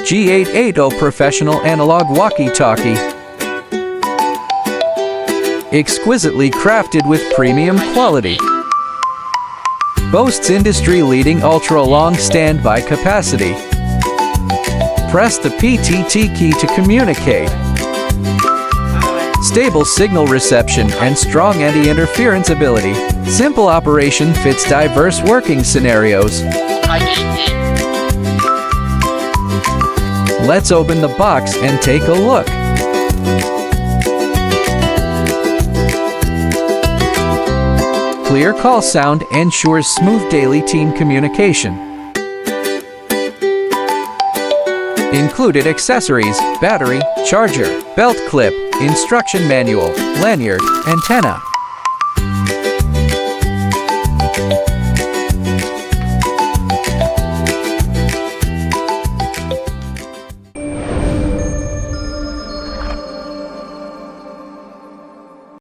G880 professional analog walkie-talkie. Exquisitely crafted with premium quality. Boasts industry-leading ultra-long standby capacity. Press the PTT key to communicate. Stable signal reception and strong anti-interference ability. Simple operation fits diverse working scenarios. Let's open the box and take a look. Clear call sound ensures smooth daily team communication. Included accessories: battery, charger, belt clip, instruction manual, lanyard, antenna.